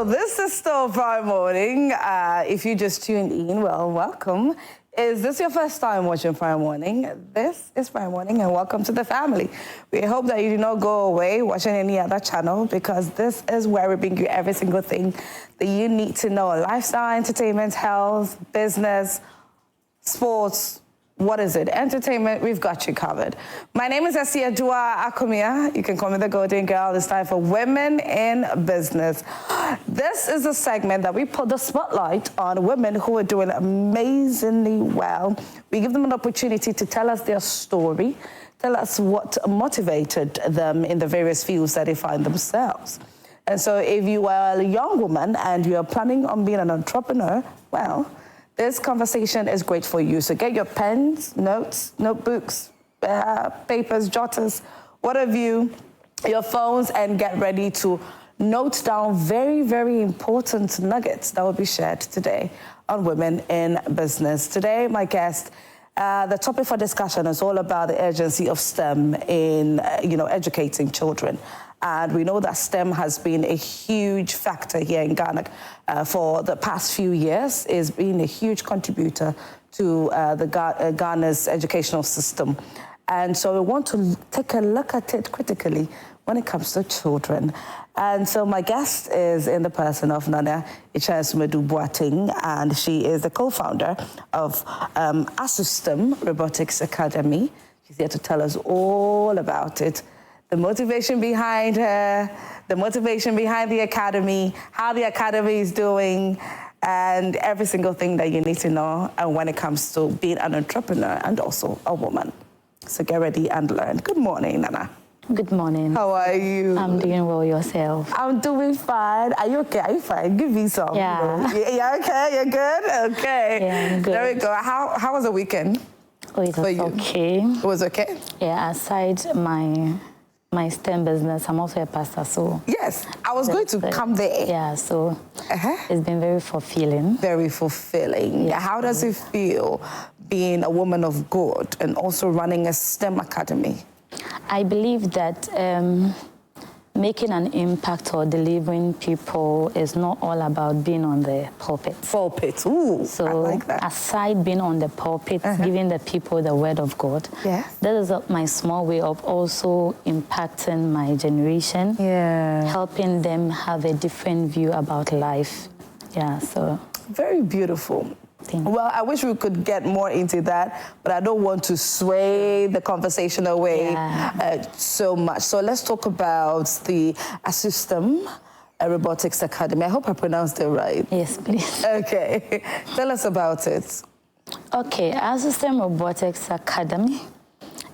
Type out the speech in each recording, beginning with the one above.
So this is still Friday morning. If you just tuned in, well, welcome. Is this your first time watching Friday Morning? This is Friday Morning and welcome to the family. We hope that you do not go away watching any other channel because this is where we bring you every single thing that you need to know. Lifestyle, entertainment, health, business, sports, what is it? Entertainment, we've got you covered. My name is Asiadua Akumia. You can call me the Golden Girl. It's time for Women in Business. This is a segment that we put the spotlight on women who are doing amazingly well. We give them an opportunity to tell us their story, tell us what motivated them in the various fields that they find themselves. And so if you are a young woman and you are planning on being an entrepreneur, well, this conversation is great for you. So get your pens, notes, notebooks, papers, jotters, what have you, your phones, and get ready to note down very, very important nuggets that will be shared today on Women in Business. Today, my guest, the topic for discussion is all about the urgency of STEM in, educating children. And we know that STEM has been a huge factor here in Ghana for the past few years. It's been a huge contributor to Ghana's educational system. And so we want to take a look at it critically when it comes to children. And so my guest is in the person of Nana Ichansumadu Boateng, and she is the co-founder of ASUSTEM Robotics Academy. She's here to tell us all about it. The motivation behind her, the motivation behind the academy, how the academy is doing, and every single thing that you need to know when it comes to being an entrepreneur and also a woman. So get ready and learn. Good morning, Nana. Good morning. How are you? I'm doing well. Yourself? I'm doing fine. Are you okay? Are you fine? Give me some. Yeah. Yeah, okay? You're good? Okay. Yeah, I'm good. There we go. How was the weekend? Oh, it was okay. It was okay? Yeah, aside my STEM business, I'm also a pastor, so... Yes, I was going to come there. Yeah, so it's been very fulfilling. Very fulfilling. Yeah. How does it feel being a woman of God and also running a STEM academy? I believe that making an impact or delivering people is not all about being on the pulpit. Pulpit, ooh, so I like that. Aside being on the pulpit, giving the people the word of God, that is my small way of also impacting my generation, helping them have a different view about life. Yeah, so. Very beautiful. Well, I wish we could get more into that, but I don't want to sway the conversation away so much. So let's talk about the ASUSTEM Robotics Academy. I hope I pronounced it right. Yes, please. Okay. Tell us about it. Okay, ASUSTEM Robotics Academy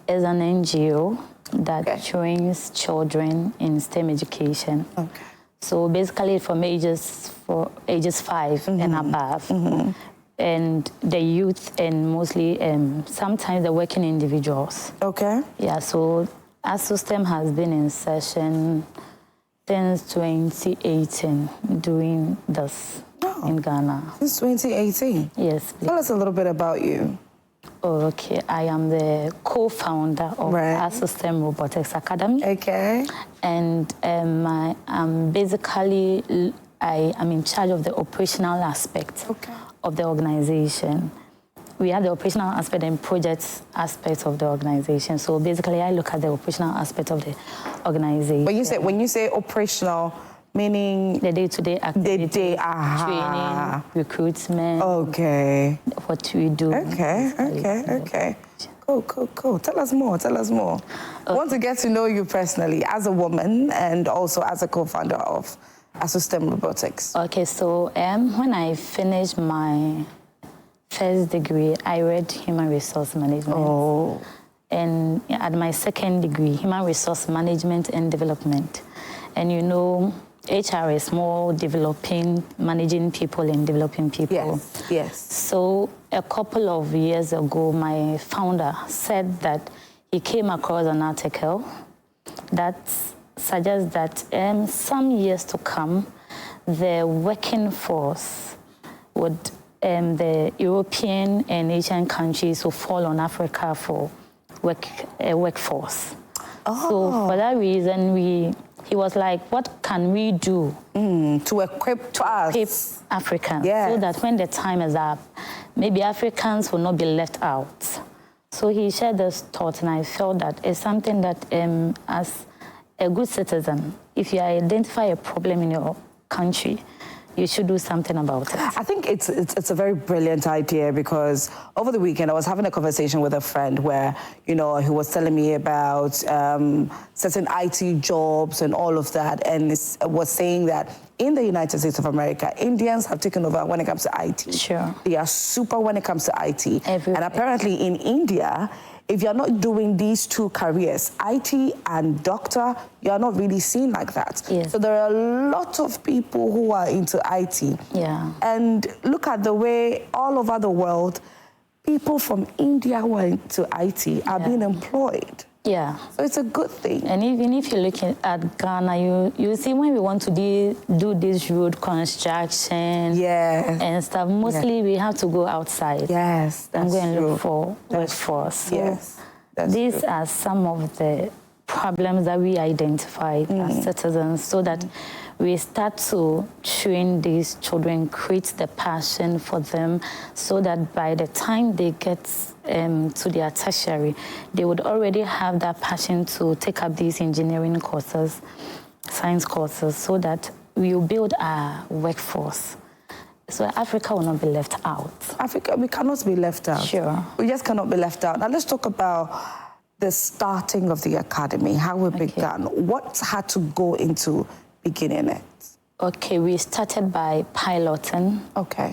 is an NGO that trains children in STEM education. Okay. So basically from ages 5 and above. And the youth and mostly sometimes the working individuals. Okay. Yeah, so ASUSTEM has been in session since 2018 doing this in Ghana. Since 2018? Yes, please. Tell us a little bit about you. Oh, okay. I am the co-founder of ASUSTEM Robotics Academy. Okay. And I'm basically, I am in charge of the operational aspect of the organization. We have the operational aspect and project aspects of the organization. So basically, I look at the operational aspect of the organization. When you say operational, meaning the day-to-day activity, training, recruitment. Okay. What we do. Okay. Cool. Tell us more. I want to get to know you personally as a woman and also as a co-founder of ASUSTEM Robotics. Okay, so when I finished my first degree, I read Human Resource Management. Oh. And at my second degree, Human Resource Management and Development. And you know, HR is more managing people and developing people. Yes. So a couple of years ago, my founder said that he came across an article that suggests that some years to come, the working force would, the European and Asian countries will fall on Africa for workforce. Oh. So for that reason, he was like, what can we do to equip Africans so that when the time is up, maybe Africans will not be left out. So he shared this thought, and I felt that it's something that as a good citizen, if you identify a problem in your country, you should do something about it. I think it's a very brilliant idea, because over the weekend I was having a conversation with a friend where, you know, he was telling me about certain IT jobs and all of that, and was saying that in the United States of America, Indians have taken over when it comes to IT. Sure. They are super when it comes to IT. Everywhere. And apparently in India, if you're not doing these two careers, IT and doctor, you're not really seen like that. Yes. So there are a lot of people who are into IT. Yeah. And look at the way all over the world, people from India who are into IT are being employed. Yeah. So it's a good thing. And even if you're looking at Ghana, you see when we want to do this road construction and stuff, mostly we have to go outside. Yes, that's and go and true. look for workforce. So yes, these are some of the problems that we identify as citizens, so that we start to train these children, create the passion for them, so that by the time they get to their tertiary, they would already have that passion to take up these engineering courses, science courses, so that we will build our workforce. So Africa will not be left out. Africa, we cannot be left out. Sure. We just cannot be left out. Now let's talk about the starting of the academy, how it began. What had to go into beginning it? Okay, we started by piloting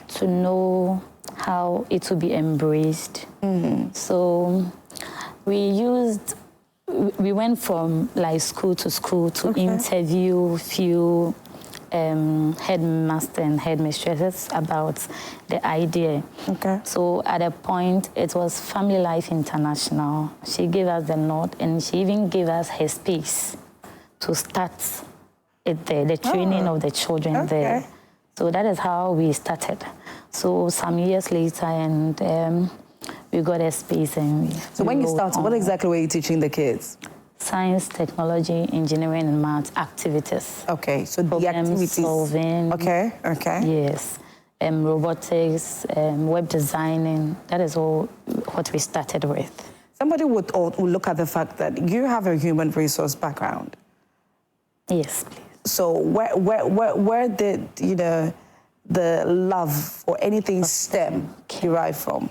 to know how it would be embraced. So we went from like school to school to interview few headmaster and headmistresses about the idea. So at a point, it was Family Life International. She gave us the nod, and she even gave us her space to start it there, the training of the children there. So that is how we started. So some years later, and we got a space. And so when you started, what exactly were you teaching the kids? Science, technology, engineering, and math activities. Okay, so the activities. Solving. Okay. Yes. Robotics, web designing. That is all what we started with. Somebody would look at the fact that you have a human resource background. Yes, please. So where did, you know, the love for anything STEM derive from?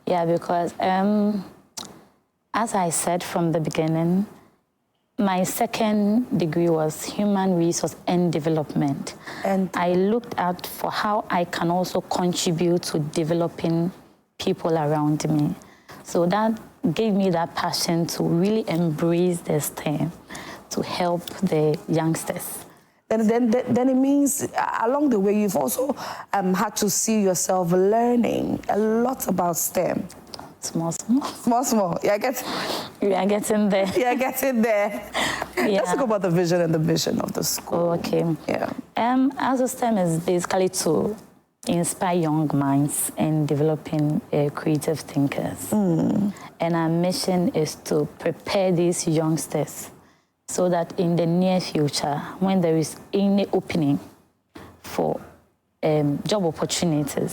Yeah, because as I said from the beginning, my second degree was human resource and development. And I looked out for how I can also contribute to developing people around me. So that gave me that passion to really embrace this thing, to help the youngsters. Then it means along the way you've also had to see yourself learning a lot about STEM. Small. Yeah, we are getting there. Yeah, getting there. Let's talk about the vision and the mission of the school. Okay. Yeah. As STEM is basically to inspire young minds and developing creative thinkers. And our mission is to prepare these youngsters so that in the near future, when there is any opening for job opportunities,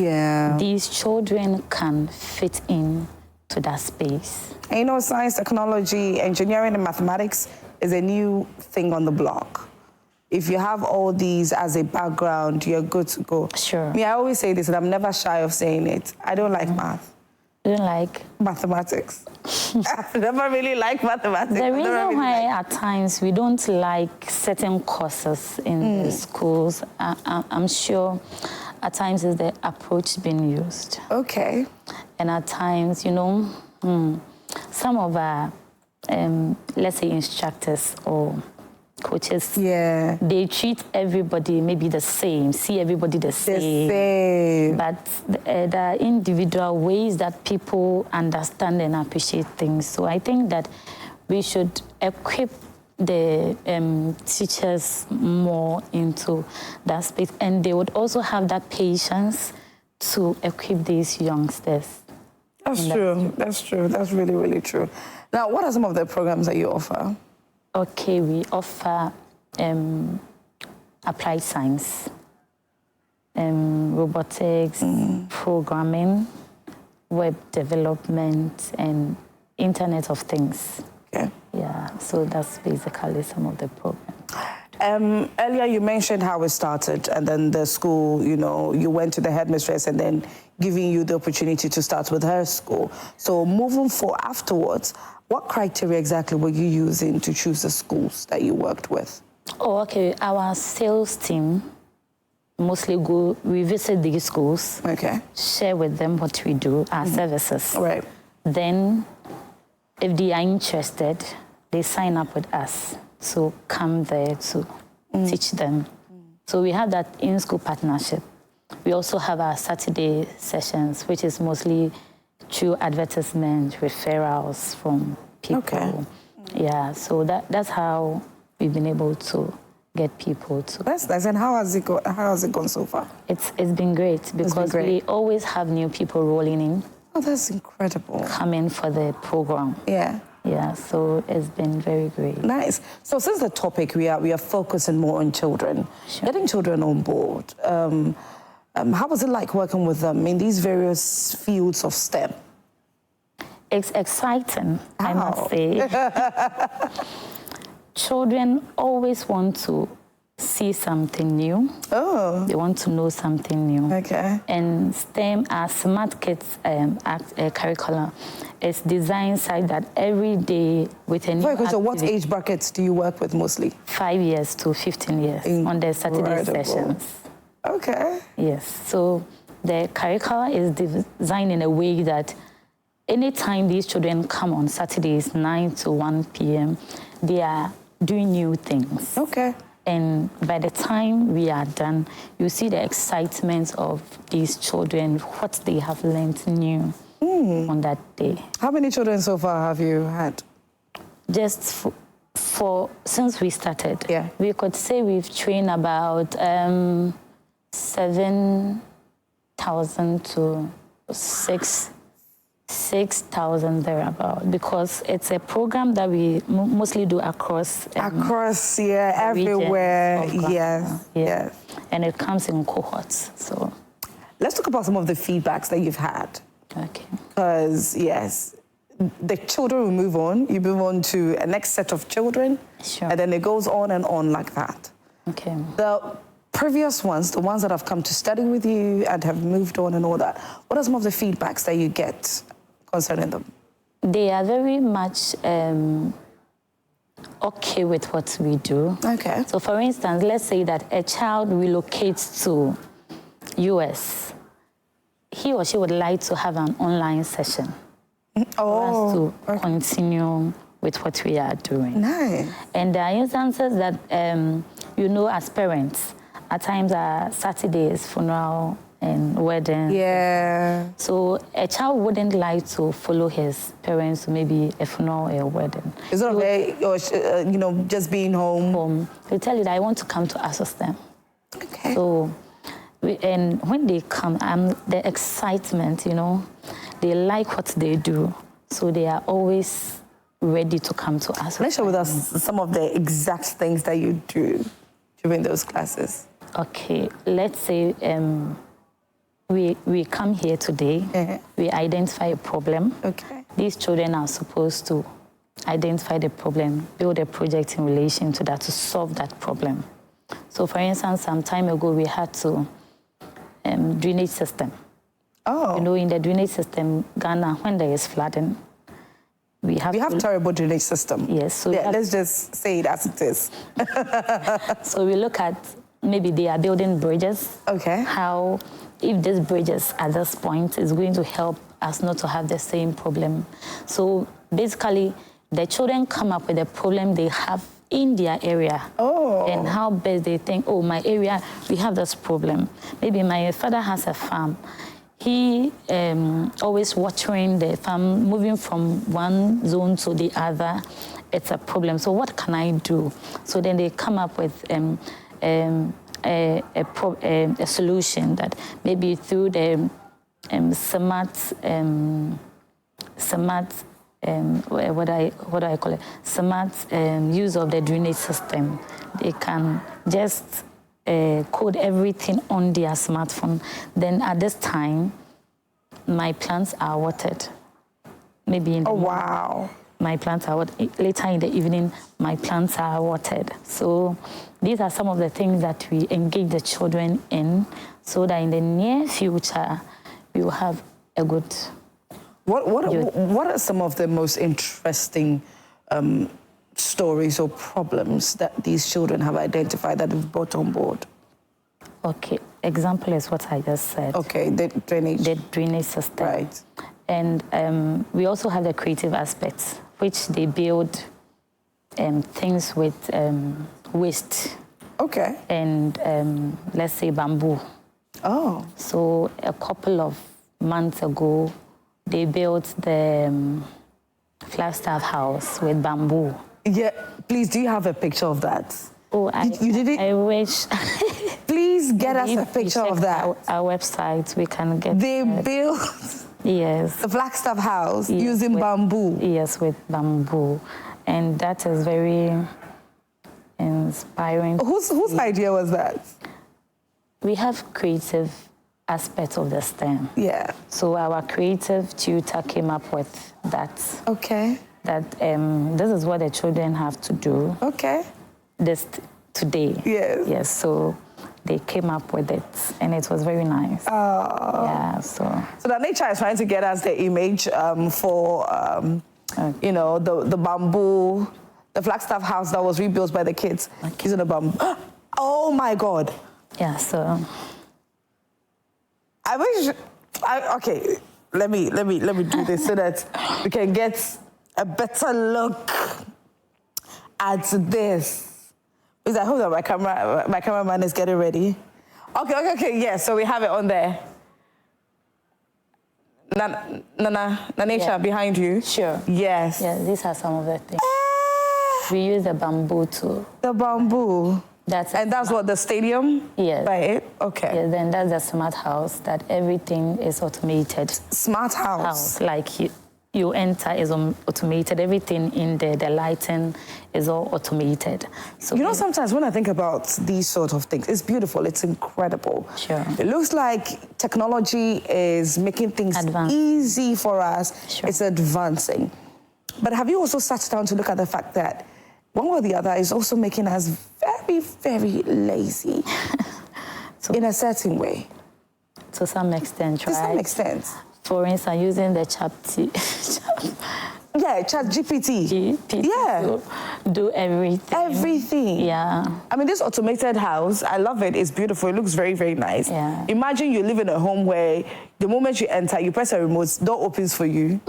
these children can fit in to that space. And you know, science, technology, engineering, and mathematics is a new thing on the block. If you have all these as a background, you're good to go. Sure. I always say this, and I'm never shy of saying it. I don't like math. You don't like? Mathematics. I never really like mathematics. The reason why at times we don't like certain courses in the schools, I'm sure at times is the approach being used. Okay. And at times, you know, some of our, let's say, instructors or coaches, they treat everybody maybe the same, see everybody the same. But there are individual ways that people understand and appreciate things. So I think that we should equip the teachers more into that space, and they would also have that patience to equip these youngsters. That's true. That's true. That's really, really true. Now, what are some of the programs that you offer? Okay, we offer applied science, robotics, programming, web development, and Internet of Things. Okay. Yeah, so that's basically some of the programs. Earlier you mentioned how it started, and then the school, you went to the headmistress and then giving you the opportunity to start with her school. So moving forward afterwards, what criteria exactly were you using to choose the schools that you worked with? Oh, okay. Our sales team mostly we visit these schools, okay, share with them what we do, our services. Right. Then, if they are interested, they sign up with us to come there to teach them. So we have that in-school partnership. We also have our Saturday sessions, which is mostly through advertisement, referrals from people. Okay. Yeah, so that's how we've been able to get people to. That's nice. And how has it gone so far? It's been great because we always have new people rolling in. Oh, that's incredible. Coming for the program. Yeah. Yeah, so it's been very great. Nice. So since the topic, we are focusing more on children, getting children on board. How was it like working with them in these various fields of STEM? It's exciting, I must say. Children always want to see something new. Oh. They want to know something new. Okay. And STEM, our Smart Kids curriculum, is designed such that every day with a new activity. So what age brackets do you work with mostly? 5 years to 15 years on the Saturday sessions. Okay. Yes. So the curriculum is designed in a way that anytime these children come on Saturdays, 9 to 1 p.m., they are doing new things. Okay. And by the time we are done, you see the excitement of these children, what they have learned new on that day. How many children so far have you had? Just since we started, we could say we've trained about 7,000 to 6,000 thereabout, because it's a program that we mostly do across everywhere. Yes. And it comes in cohorts. So let's talk about some of the feedbacks that you've had. Okay. Because the children will move on. You move on to a next set of children, and then it goes on and on like that. Okay. The previous ones, the ones that have come to study with you and have moved on and all that, what are some of the feedbacks that you get concerning them? They are very much okay with what we do. Okay. So for instance, let's say that a child relocates to US. He or she would like to have an online session for us to continue with what we are doing. Nice. And there are instances that, as parents, at times our Saturdays, funeral and wedding. Yeah. So a child wouldn't like to follow his parents to maybe a funeral or a wedding. It's not okay, or just being home. They tell you that I want to come to assist them. Okay. So, and when they come, the excitement, they like what they do. So they are always ready to come to us. Let's share with us some of the exact things that you do during those classes. Okay, let's say we come here today, we identify a problem. Okay. These children are supposed to identify the problem, build a project in relation to that to solve that problem. So for instance, some time ago we had to drainage system. Oh. In the drainage system, Ghana, when there is flooding, we have terrible drainage system. Yes. So let's just say it as it is. So we look at maybe they are building bridges. Okay. How, if these bridges at this point is going to help us not to have the same problem. So basically, the children come up with a problem they have in their area. Oh. And how best they think, my area, we have this problem. Maybe my father has a farm. He always watering the farm, moving from one zone to the other. It's a problem. So what can I do? So then they come up with a solution that maybe through the smart what do I call it? Smart use of the drainage system. they can just code everything on their smartphone. Then at this time, my plants are watered. Maybe in the morning, wow. my plants are watered. Later in the evening, my plants are watered. So these are some of the things that we engage the children in, so that in the near future, we will have a good... What are some of the most interesting stories or problems that these children have identified that they've brought on board? Okay, example is what I just said. Okay, the drainage. The drainage system. Right. And we also have the creative aspects, which they build things with waste. Okay. And let's say bamboo. Oh. So a couple of months ago, they built the Flagstaff house with bamboo. Yeah, please, do you have a picture of that? Oh, you did it? I wish. Please get us a picture of that. Our website, we can get. They built yes the Flagstaff house using bamboo. Yes, with bamboo, and that is very inspiring. Whose idea was that? We have creative aspects of the STEM. Yeah. So our creative tutor came up with that. Okay. That this is what the children have to do. Okay. This today. Yes. Yes. So they came up with it, and it was very nice. Oh. Yeah. So Nature is trying to get us the image for you know, the bamboo, the Flagstaff house that was rebuilt by the kids using the bamboo. Oh my God. Yeah. So. I wish. Okay, let me do this so that we can get a better look at this. Because I hope that my cameraman is getting ready. Okay. Yeah, so we have it on there. Nanesha, Yeah. Behind you. Sure. Yes. Yeah. These are some of the things. We use the bamboo too. The bamboo. That's what the stadium? Yes. Right. Okay. Yeah, then that's the smart house, that everything is automated. Smart house. Like you enter is automated. Everything in there, the lighting is all automated. So you know, sometimes when I think about these sort of things, it's beautiful. It's incredible. Sure. It looks like technology is making things easy for us. Sure. It's advancing. But have you also sat down to look at the fact that one or the other is also making us very, very lazy in a certain way? To some extent, right? To some extent. For instance, using the ChatGPT. Yeah. Do everything. Everything. Yeah. I mean, this automated house, I love it. It's beautiful. It looks very, very nice. Yeah. Imagine you live in a home where the moment you enter, you press a remote, door opens for you.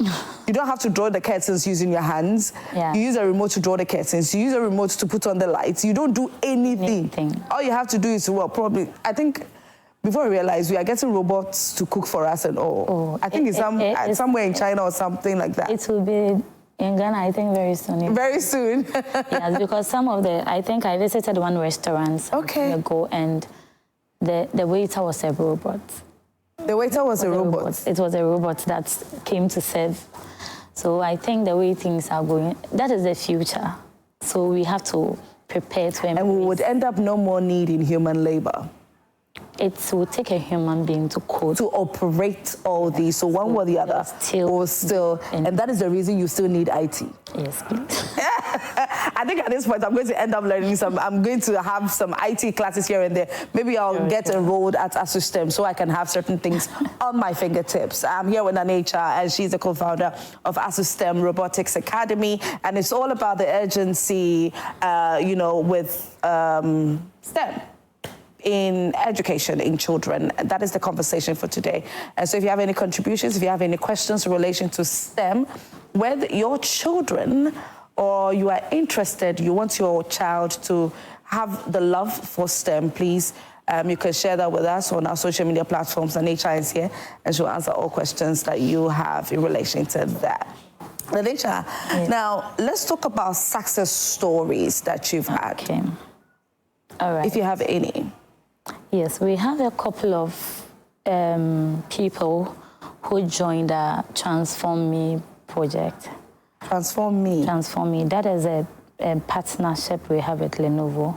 You don't have to draw the curtains using your hands. Yeah. You use a remote to draw the curtains. You use a remote to put on the lights. You don't do anything. All you have to do is, I think, before I realize, we are getting robots to cook for us and all. Oh, I think it's somewhere in China or something like that. It will be in Ghana, I think, very soon. Very soon. Yes, because I think I visited one restaurant some time ago, and the waiter was a robot. The waiter was a robot? It was a robot that came to serve. So I think the way things are going, that is the future. So we have to prepare to embrace. And we would end up no more needing human labor. It will take a human being to code. To operate all these. So one or the other. And that is the reason you still need IT. Yes, please. I think at this point I'm going to end up learning I'm going to have some IT classes here and there. Maybe I'll get enrolled at ASUSTEM so I can have certain things on my fingertips. I'm here with Nanesha, and she's the co-founder of ASUSTEM Robotics Academy. And it's all about the urgency, you know, with STEM. In education in children. That is the conversation for today. And so if you have any contributions, if you have any questions in relation to STEM, whether your children or you are interested, you want your child to have the love for STEM, please, you can share that with us on our social media platforms. Nature is here, and she'll answer all questions that you have in relation to that. Nature, now let's talk about success stories that you've had. Okay. All right. If you have any. Yes, we have a couple of people who joined the Transform Me project. Transform Me? Transform Me. That is a partnership we have with Lenovo.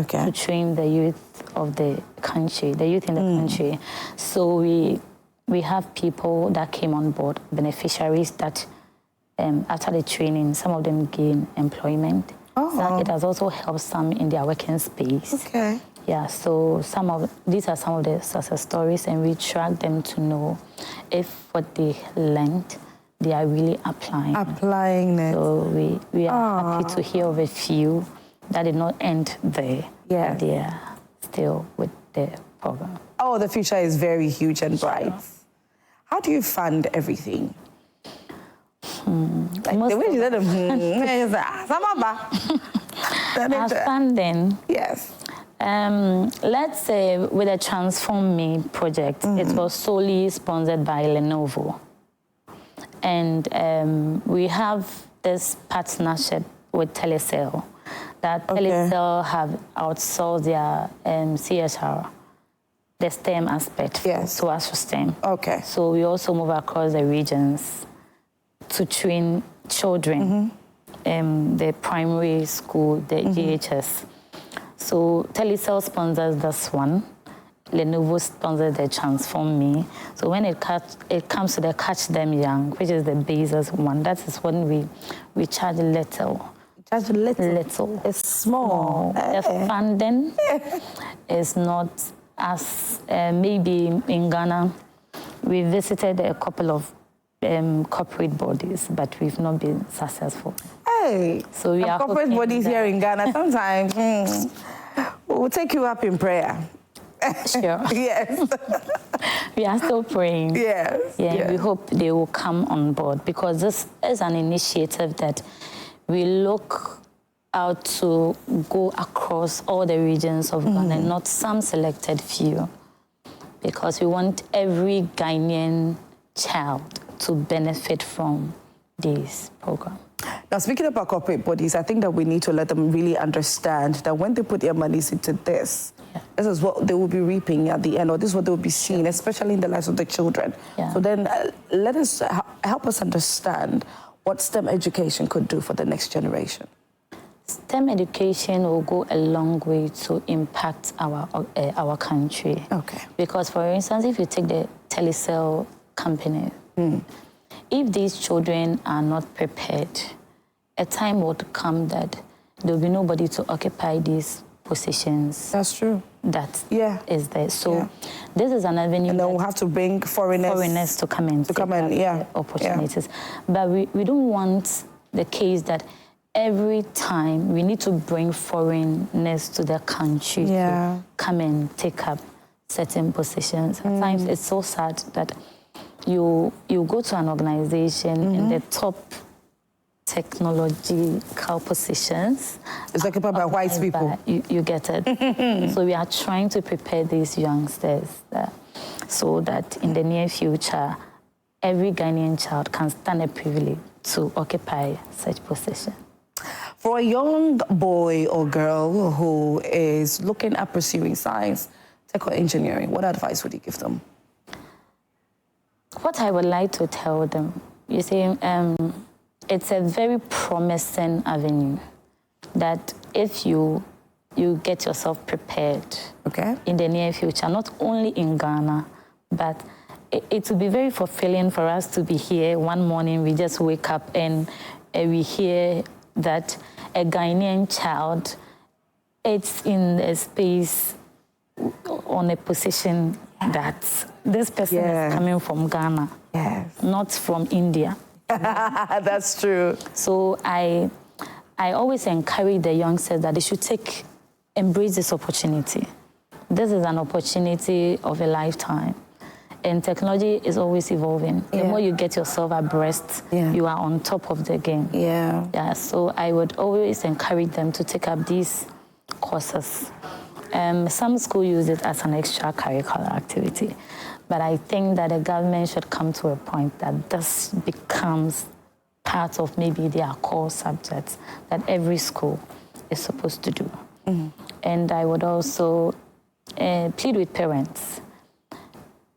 to train the youth of the country, the youth in the country. So we have people that came on board, beneficiaries that after the training, some of them gain employment. So it has also helped some in their working space. Okay. Yeah, so these are some of the success stories, and we track them to know if what they learned, they are really applying. Applying it. So we are happy to hear of a few that did not end there. Yeah. But they are still with the program. Oh, the future is very huge and bright. How do you fund everything? Like the way you said, our funding. Yes. Let's say with the Transform Me project, it was solely sponsored by Lenovo. And we have this partnership with Telecel, that Telecel have outsourced their CSR, the STEM aspect, to us for STEM. Okay. So we also move across the regions to train children, the primary school, the GHS. So Telecel sponsors this one. Lenovo sponsors the Transform Me. So when it comes to the Catch Them Young, which is the basis one, that is when we charge little. Charge little? Little. It's small. The funding is not as, maybe in Ghana, we visited a couple of corporate bodies, but we've not been successful. Hey, so we are corporate bodies here in Ghana, sometimes we'll take you up in prayer. Sure. Yes. We are still praying. Yes. Yeah, yes. We hope they will come on board, because this is an initiative that we look out to go across all the regions of Ghana, not some selected few, because we want every Ghanaian child to benefit from this program. Now, speaking about corporate bodies, I think that we need to let them really understand that when they put their monies into this, this is what they will be reaping at the end, or this is what they will be seeing, especially in the lives of the children. Yeah. So then help us understand what STEM education could do for the next generation. STEM education will go a long way to impact our country. Okay. Because, for instance, if you take the Telecel company, if these children are not prepared, a time would come that there will be nobody to occupy these positions. That's true. That is there. So this is an avenue. And then we'll have to bring foreigners to come in. To come in, opportunities. Yeah. But we don't want the case that every time we need to bring foreigners to the country to come and take up certain positions. At times it's so sad that you go to an organization and the top technological positions. It's occupied by white people. You get it. So we are trying to prepare these youngsters so that in the near future, every Ghanaian child can stand a privilege to occupy such position. For a young boy or girl who is looking at pursuing science, tech or engineering, what advice would you give them? What I would like to tell them, you see, it's a very promising avenue that if you get yourself prepared in the near future, not only in Ghana, but it will be very fulfilling for us to be here. One morning we just wake up and we hear that a Ghanaian child, it's in a space on a position that this person is coming from Ghana, not from India. That's true. So I always encourage the youngsters that they should embrace this opportunity. This is an opportunity of a lifetime. And technology is always evolving. The more you get yourself abreast, you are on top of the game. So I would always encourage them to take up these courses. Some schools use it as an extracurricular activity, but I think that the government should come to a point that this becomes part of maybe their core subjects that every school is supposed to do. And I would also plead with parents.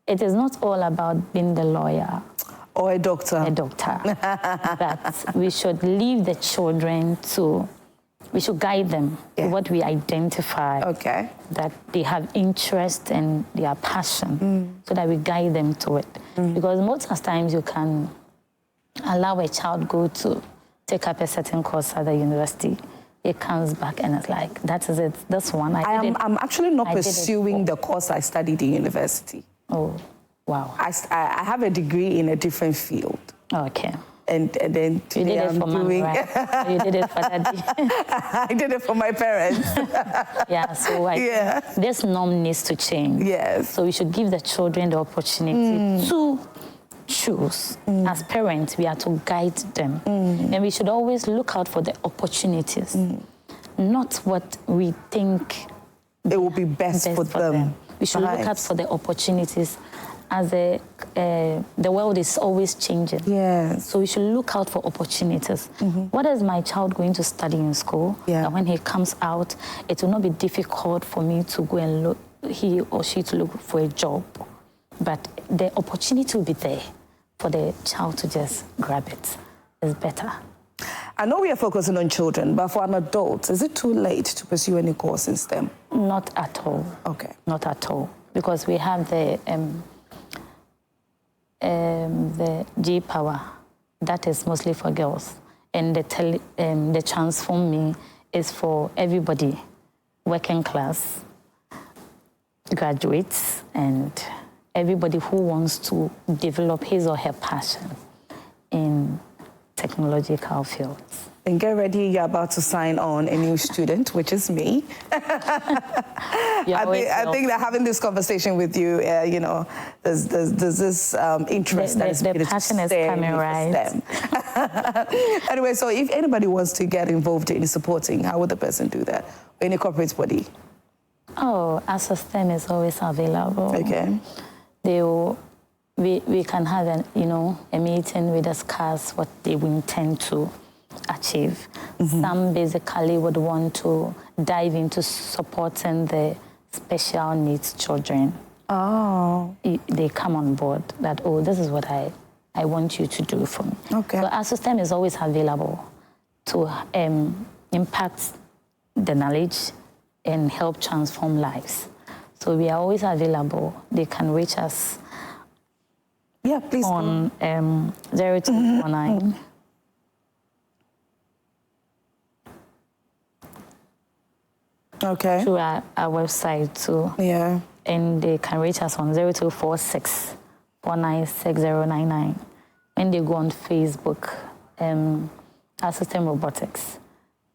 It is not all about being the lawyer or a doctor. But we should leave the children to we should guide them to what we identify. Okay. That they have interest and their passion, so that we guide them to it. Because most of the times you can allow a child go to take up a certain course at the university. It comes back and it's like, that is it, this one. I'm actually not pursuing the course I studied in university. Oh, wow. I have a degree in a different field. Okay. And then today you did it for Mommy, right? You did it for Daddy. I did it for my parents. Yeah, so this norm needs to change. Yes. So we should give the children the opportunity to choose. As parents, we are to guide them. And we should always look out for the opportunities, not what we think it will be best for them. We should look out for the opportunities, as the world is always changing. Yes. So we should look out for opportunities. What is my child going to study in school? Yeah. And when he comes out, it will not be difficult for me to go and look, he or she to look for a job. But the opportunity will be there for the child to just grab it. It's better. I know we are focusing on children, but for an adult, is it too late to pursue any course in STEM? Not at all. Okay. Not at all. Because we have the G-Power, that is mostly for girls. And the Transform Me is for everybody, working class, graduates, and everybody who wants to develop his or her passion in technological fields. And get ready, you're about to sign on a new student, which is me. I think that having this conversation with you, you know, there's this interest that is the passion is coming, right? Anyway, so if anybody wants to get involved in supporting, how would the person do that? Or any corporate body? Oh, ASSOSTEM is always available. Okay. We can have a meeting, we discuss what they intend to achieve. Some basically would want to dive into supporting the special needs children. Oh. They come on board that, oh, this is what I want you to do for me. Okay. So ASSOSTEM is always available to impact the knowledge and help transform lives. So we are always available. They can reach us please on 0249 Okay. through our website too. Yeah. And they can reach us on 0246 496099. When they go on Facebook, ASSOSTEM Robotics,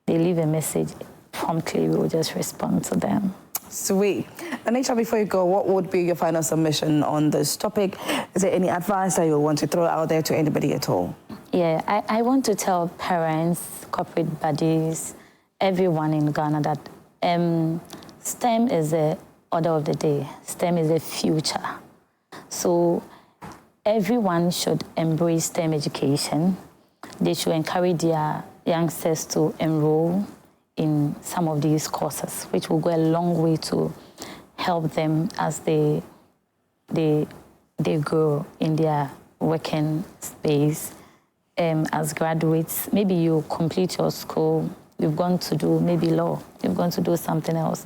they leave a message, promptly we will just respond to them. Sweet. Anisha, before you go, what would be your final submission on this topic? Is there any advice that you want to throw out there to anybody at all? Yeah, I want to tell parents, corporate bodies, everyone in Ghana that STEM is the order of the day. STEM is the future. So everyone should embrace STEM education. They should encourage their youngsters to enroll in some of these courses, which will go a long way to help them as they grow in their working space. As graduates, maybe you complete your school, you've gone to do maybe law, you've gone to do something else.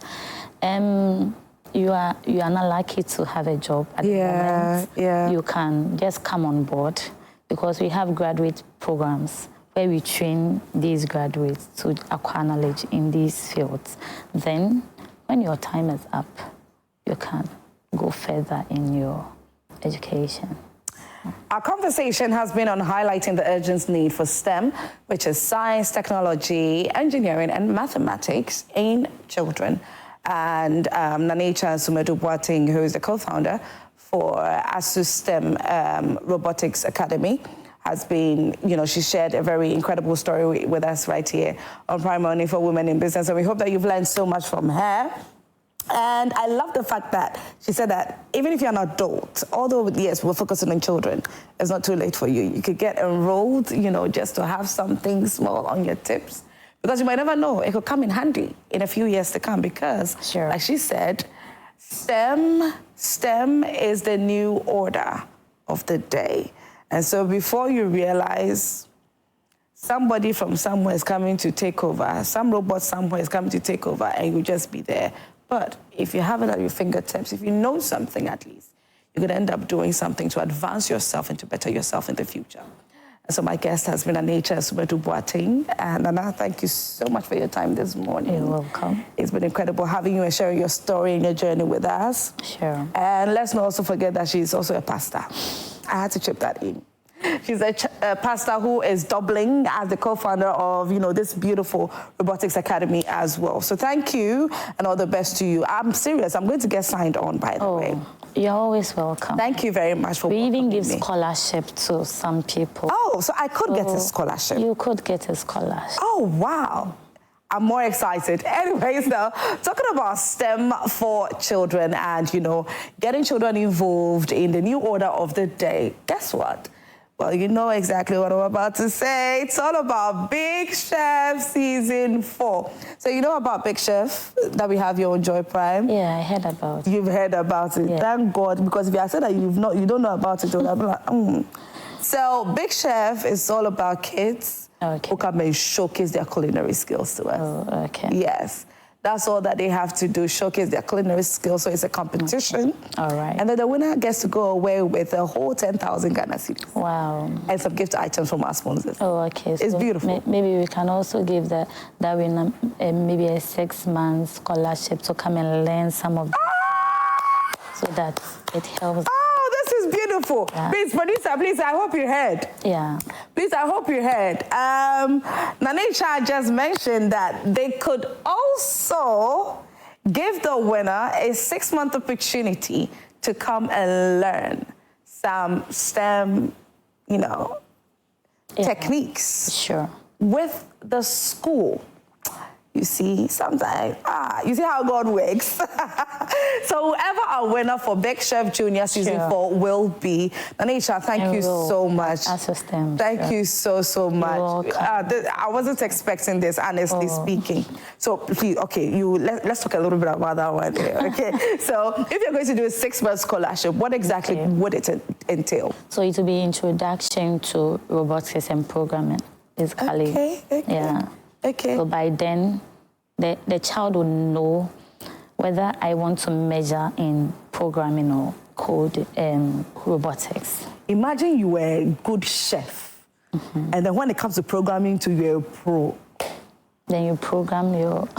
You are not lucky to have a job at the moment. Yeah. You can just come on board because we have graduate programs where we train these graduates to acquire knowledge in these fields. Then, when your time is up, you can go further in your education. Our conversation has been on highlighting the urgent need for STEM, which is science, technology, engineering, and mathematics in children. And Nanecha Sumedu-Boateng, who is the co-founder for ASSOSTEM Robotics Academy, has been, she shared a very incredible story with us right here on Prime Morning for Women in Business. And we hope that you've learned so much from her. And I love the fact that she said that even if you're an adult, although, yes, we're focusing on children, it's not too late for you. You could get enrolled, just to have something small on your tips. Because you might never know, it could come in handy in a few years to come because, like she said, STEM is the new order of the day. And so before you realize, somebody from somewhere is coming to take over. Some robot somewhere is coming to take over, and you just be there. But if you have it at your fingertips, if you know something at least, you're going to end up doing something to advance yourself and to better yourself in the future. And so my guest has been Anacha Asumedu Boateng. And Nana, thank you so much for your time this morning. You're welcome. It's been incredible having you and sharing your story and your journey with us. Sure. And let's not also forget that she's also a pastor. I had to chip that in. She's a pastor who is doubling as the co-founder of, this beautiful robotics academy as well. So thank you and all the best to you. I'm serious. I'm going to get signed on, by the way. You're always welcome. Thank you very much for We even give me. scholarship to some people. Oh, so I could get a scholarship. You could get a scholarship. Oh, wow. I'm more excited. Anyways, though, talking about STEM for children and, getting children involved in the new order of the day. Guess what? Well, you know exactly what I'm about to say. It's all about Big Chef Season 4. So you know about Big Chef, that we have here on Joy Prime? Yeah, I heard about it. You've heard about it. Yeah. Thank God, because if you had said that you don't know about it, I'd be like, So Big Chef is all about kids who come and showcase their culinary skills to us. Oh, okay. Yes. That's all that they have to do, showcase their culinary skills. So it's a competition. All right. And then the winner gets to go away with a whole 10,000 Ghana cedis. Wow. And some gift items from our sponsors. Oh, okay. It's so beautiful. Maybe we can also give that winner maybe a 6-month scholarship to come and learn some of so that it helps. Oh, this is beautiful. Yeah. Please, producer, please, I hope you heard. Yeah. Please, I hope you heard. Nanisha just mentioned that they could also give the winner a 6-month opportunity to come and learn some STEM, techniques. Sure. With the school. You see, sometimes, you see how God works. So whoever our winner for Big Chef Junior Season 4 will be. Nanisha, thank you so much. Thank you so much. I wasn't expecting this, honestly speaking. So please, let's talk a little bit about that one. Okay, so if you're going to do a 6-month scholarship, what exactly would it entail? So it will be introduction to robotics and programming, basically. Okay. Yeah. Okay. So by then, the child will know whether I want to major in programming or code robotics. Imagine you were a good chef, and then when it comes to programming, you're a pro. Then you program your...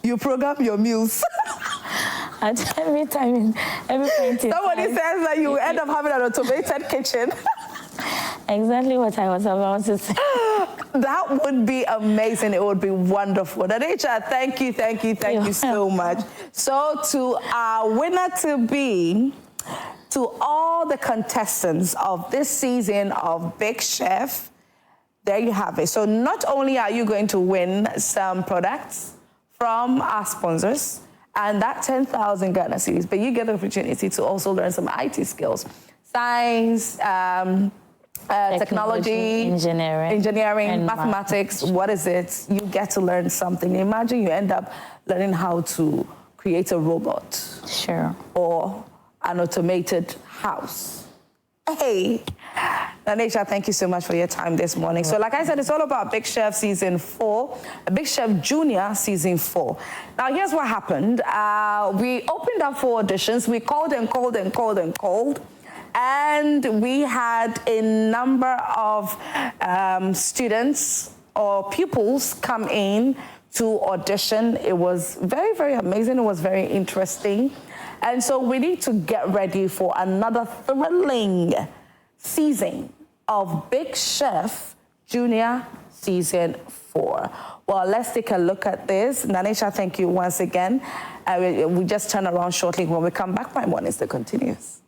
You program your meals. Every point in Somebody time, says that you end up having an automated kitchen. Exactly what I was about to say. That would be amazing. It would be wonderful. Nanisha, thank you so much. So to our winner-to-be, to all the contestants of this season of Big Chef, there you have it. So not only are you going to win some products from our sponsors and that 10,000 Ghana cedis, but you get the opportunity to also learn some IT skills, science, technology, engineering, mathematics. What is it? You get to learn something. Imagine you end up learning how to create a robot. Sure. Or an automated house. Hey, Nanisha, thank you so much for your time this morning. So like I said, it's all about Big Chef Season 4, Big Chef Junior Season 4. Now, here's what happened. We opened up for auditions. We called and called and called and called. And we had a number of students or pupils come in to audition. It was very, very amazing. It was very interesting. And so we need to get ready for another thrilling season of Big Chef Junior Season 4. Well, let's take a look at this. Nanisha, thank you once again. We just turn around shortly. When we come back, Prime Mornings continues.